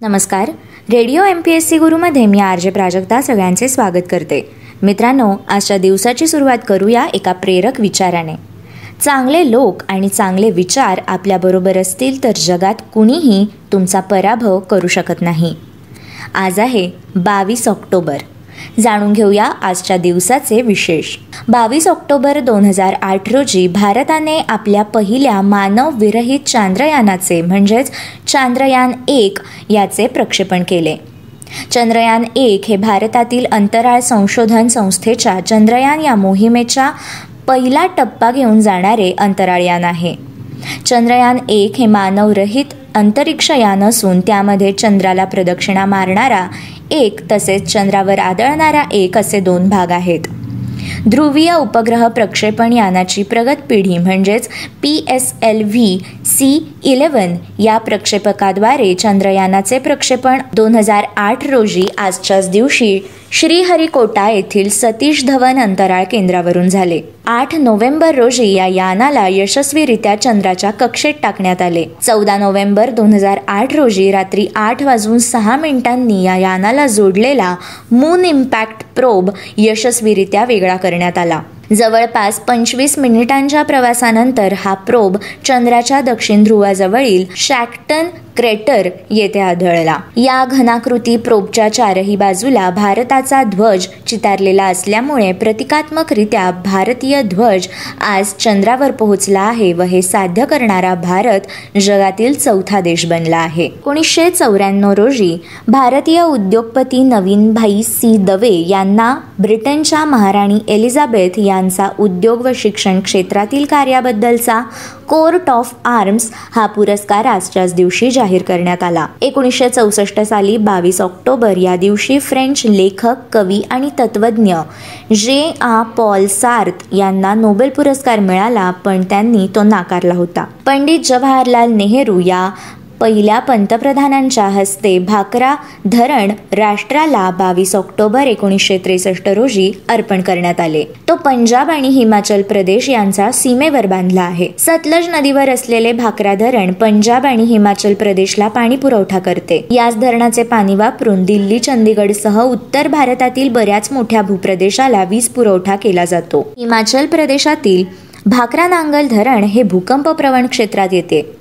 नमस्कार. Radio MPSC गुरुमध्ये मी RJ Prajakta सगळ्यांचे स्वागत करते. मित्रांनो, आजच्या दिवसाची सुरुवात करूया एका प्रेरक विचाराने. चांगले लोक आणि चांगले विचार आपल्याबरोबर असतील तर जगात कुणीही तुमचा पराभव करू शकत नाही. आज आहे 22 ऑक्टोबर. जाणून घेऊया आजच्या दिवसाचे विशेष. 22 ऑक्टोबर 2008 रोजी भारताने आपल्या पहिल्या मानवविरहित चांद्रयानाचे म्हणजेच चांद्रयान 1 याचे प्रक्षेपण केले. चंद्रयान 1 हे भारतातील अंतराळ संशोधन संस्थेच्या चंद्रयान या मोहिमेचा पहिला टप्पा घेऊन जाणारे अंतराळयान आहे. चंद्रयान 1 हे मानवरहित अंतरिक्षयान असून त्यामध्ये चंद्राला प्रदक्षिणा मारणारा एक तसेच चंद्रावर आदळणारा एक असे 2 भाग आहेत. ध्रुवीय उपग्रह प्रक्षेपण यानाची प्रगत पिढी म्हणजेच PSLV-C11 या प्रक्षेपकाद्वारे चंद्रयानाचे प्रक्षेपण 2008 रोजी आजच्याच दिवशी श्रीहरिकोटा येथील सतीश धवन अंतराळ केंद्रावरून झाले. 8 नोव्हेंबर रोजी या यानाला यशस्वीरित्या चंद्राच्या कक्षेत टाकण्यात आले. 14 नोव्हेंबर 2008 रोजी रात्री 8:06 या यानाला जोडलेला मून इम्पॅक्ट प्रोब यशस्वीरित्या वेगळा करण्यात आला. जवळपास 25 मिनिटांच्या प्रवासानंतर हा प्रोब चंद्राच्या दक्षिण ध्रुवाजवळील शॅक्टन क्रेटर येथे आढळला. या घनाकृती प्रोबच्या चारही बाजूला भारताचा ध्वज चितारलेला असल्यामुळे प्रतिकात्मकरित्या भारतीय ध्वज आज चंद्रावर पोहोचला आहे व हे साध्य करणारा भारत जगातील 4था देश बनला आहे. 1994 रोजी भारतीय उद्योगपती नवीनभाई सी दवे यांना ब्रिटनच्या महाराणी एलिझाबेथ यांचा उद्योग व शिक्षण क्षेत्रातील कार्याबद्दलचा कोर्ट ऑफ आर्म्स हा पुरस्कार आजच्याच दिवशी जाहीर करण्यात आला. 1964 साली 22 ऑक्टोबर या दिवशी फ्रेंच लेखक, कवी आणि तत्वज्ञ जेआं पॉल सार्त यांना नोबेल पुरस्कार मिळाला, पण त्यांनी तो नाकारला होता. पंडित जवाहरलाल नेहरू या पहिल्या पंतप्रधानांच्या हस्ते भाकरा धरण राष्ट्राला 22 ऑक्टोबर 1963 रोजी अर्पण करण्यात आले. तो पंजाब आणि हिमाचल प्रदेश यांचा सीमेवर बांधला आहे. सतलज नदीवर असलेले भाकरा धरण पंजाब आणि हिमाचल प्रदेशला पाणी पुरवठा करते. याच धरणाचे पाणी वापरून दिल्ली, चंदीगडसह उत्तर भारतातील बऱ्याच मोठ्या भूप्रदेशाला वीज पुरवठा केला जातो. हिमाचल प्रदेशातील भाकरा नांगल धरण हे भूकंपप्रवण क्षेत्रात येते.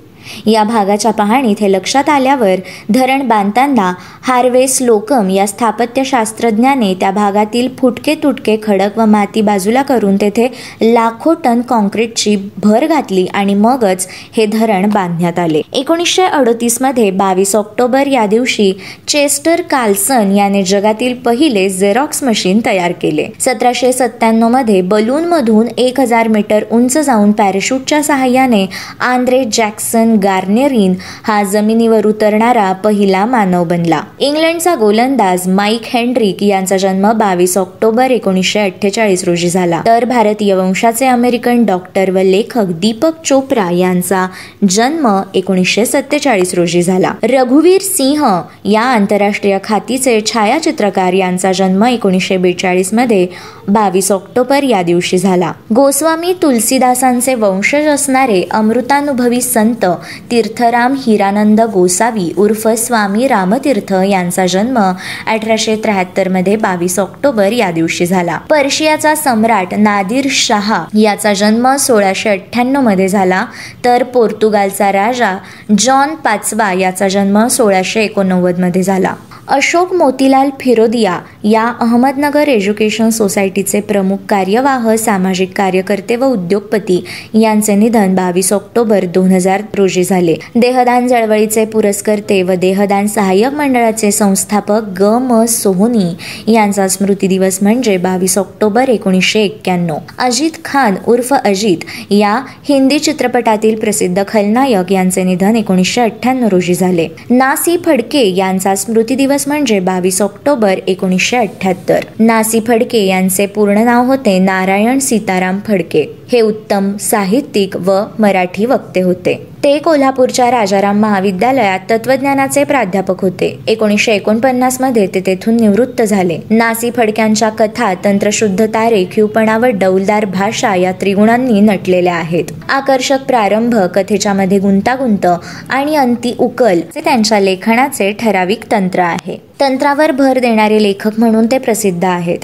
या भागाच्या पाहणीत हे लक्षात आल्यावर धरण बांधताना हार्वे स्लोकम या स्थापत्यशास्त्रज्ञाने त्या भागातील फुटके तुटके खडक व माती बाजूला करून तेथे लाखो टन कॉन्क्रीटची भर घातली आणि मगच हे धरण बांधण्यात आले. 1938 मध्ये 22 ऑक्टोबर या दिवशी चेस्टर कार्लसन याने जगातील पहिले झेरॉक्स मशीन तयार केले. 1797 मध्ये बलूनमधून 1000 मीटर उंच जाऊन पॅराशूटच्या सहाय्याने आंद्रे जॅक्सन गार्नेरिन हा जमिनीवर उतरणारा पहिला मानव बनला. इंग्लंडचा गोलंदाज माईक हेनड्रिक यांचा जन्म 22 ऑक्टोबर 1948 रोजी झाला. तर भारतीय वंशाचे अमेरिकन डॉक्टर व लेखक दीपक चोप्रा यांचा जन्म 1947 रोजी झाला. रघुवीर सिंह या आंतरराष्ट्रीय ख्यातीचे छायाचित्रकार यांचा जन्म 1942 मध्ये 22 ऑक्टोबर या दिवशी झाला. गोस्वामी तुलसीदासांचे वंशज असणारे अमृतानुभवी संत तीर्थराम हिरानंद गोसावी उर्फ स्वामी रामतीर्थ यांचा जन्म 1873 मध्ये 22 ऑक्टोबर या दिवशी झाला. पर्शियाचा सम्राट नादिर शाह याचा जन्म 1698 मध्ये झाला. तर पोर्तुगालचा राजा जॉन 5वा याचा जन्म 1689 मध्ये झाला. अशोक मोतीलाल फिरोदिया या अहमदनगर एज्युकेशन सोसायटीचे प्रमुख कार्यवाह, सामाजिक कार्यकर्ते व उद्योगपती यांचे निधन 22 ऑक्टोबर 2000 रोजी झाले. देहदान चळवळीचे पुरस्कर्ते व देहदान सहाय्यक मंडळाचे संस्थापक ग.म. सोहोनी यांचा स्मृती दिवस म्हणजे 22 ऑक्टोबर 1991. अजित खान उर्फ अजित या हिंदी चित्रपटातील प्रसिद्ध खलनायक यांचे निधन 1998 रोजी झाले. नासी फडके यांचा स्मृती दिवस म्हणजे 22 ऑक्टोबर 1978. नासी फडके यांचे पूर्ण नाव होते नारायण सीताराम फडके. हे उत्तम साहित्यिक व मराठी वक्ते होते. ते कोल्हापूरच्या राजाराम महाविद्यालयात तत्वज्ञानाचे प्राध्यापक होते. 1949 मध्ये ते तेथून निवृत्त झाले. नासी फडक्यांच्या कथा तंत्रशुद्धता, रेखीवपणा व डौलदार भाषा या त्रिगुणांनी नटलेल्या आहेत. आकर्षक प्रारंभ, कथेच्या मध्ये गुंतागुंत आणि अंती उकल हे त्यांच्या लेखनाचे ठराविक तंत्र आहे. तंत्रावर भर देणारे लेखक म्हणून ते प्रसिद्ध आहेत.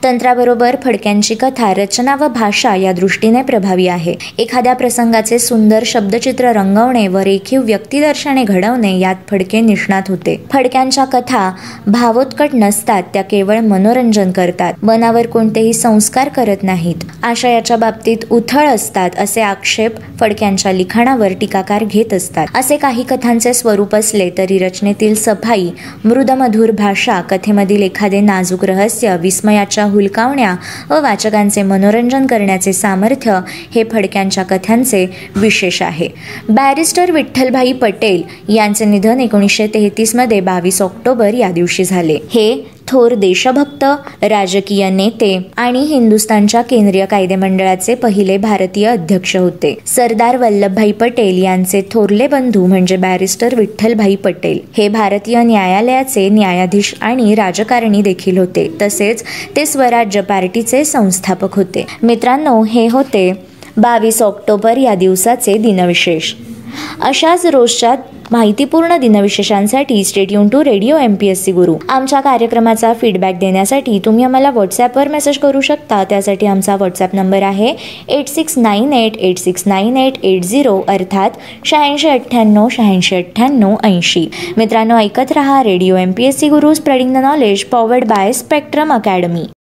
तंत्राबरोबर फडक्यांची कथा, रचना व भाषा या दृष्टीने प्रभावी आहे. एखाद्या प्रसंगाचे सुंदर शब्दचित्र रंगवणे व रेखीव व्यक्तिदर्शने घडवणे यात फडके निष्णात होते. फडक्यांच्या कथा भावोत्कट नसतात, त्या केवळ मनोरंजन करतात. मनावर कोणतेही संस्कार करत नाहीत. आशयाच्या बाबतीत उथळ असतात असे आक्षेप फडक्यांच्या लिखाणावर टीकाकार घेत असतात. असे काही कथांचे स्वरूप असले तरी रचनेतील सफाई, मृदमधुर भाषा, कथेमधील एखादे नाजूक रहस्य, विस्मयाच्या हुलकावण्या व वाचकांचे मनोरंजन करण्याचे सामर्थ्य हे फडक्यांच्या कथांचे विशेष आहे. बॅरिस्टर विठ्ठलभाई पटेल यांचे निधन 1933 मध्ये 22 ऑक्टोबर या दिवशी झाले. हे थोर देशभक्त, राजकीय नेते आणि हिंदुस्थानच्या केंद्रीय कायदेमंडळाचे पहिले भारतीय अध्यक्ष होते. सरदार वल्लभभाई पटेल यांचे थोरले बंधू म्हणजे बॅरिस्टर विठ्ठलभाई पटेल हे भारतीय न्यायालयाचे न्यायाधीश आणि राजकारणी देखील होते. तसेच ते स्वराज्य पार्टीचे संस्थापक होते. मित्रांनो, हे होते 22 ऑक्टोबर या दिवसाचे दिनविशेष. अशाच रोजच्या माहितीपूर्ण दिनविशेषांसाठी stay tune to radio MPSC Guru. आमच्या कार्यक्रमाचा फीडबॅक देण्यासाठी तुम्ही आम्हाला व्हॉट्सॲपवर मेसेज करू शकता. त्यासाठी आमचा व्हॉट्सॲप नंबर आहे 8698869880 अर्थात 8698869880. मित्रांनो, ऐकत रहा radio MPSC Guru, spreading the knowledge, powered by spectrum academy.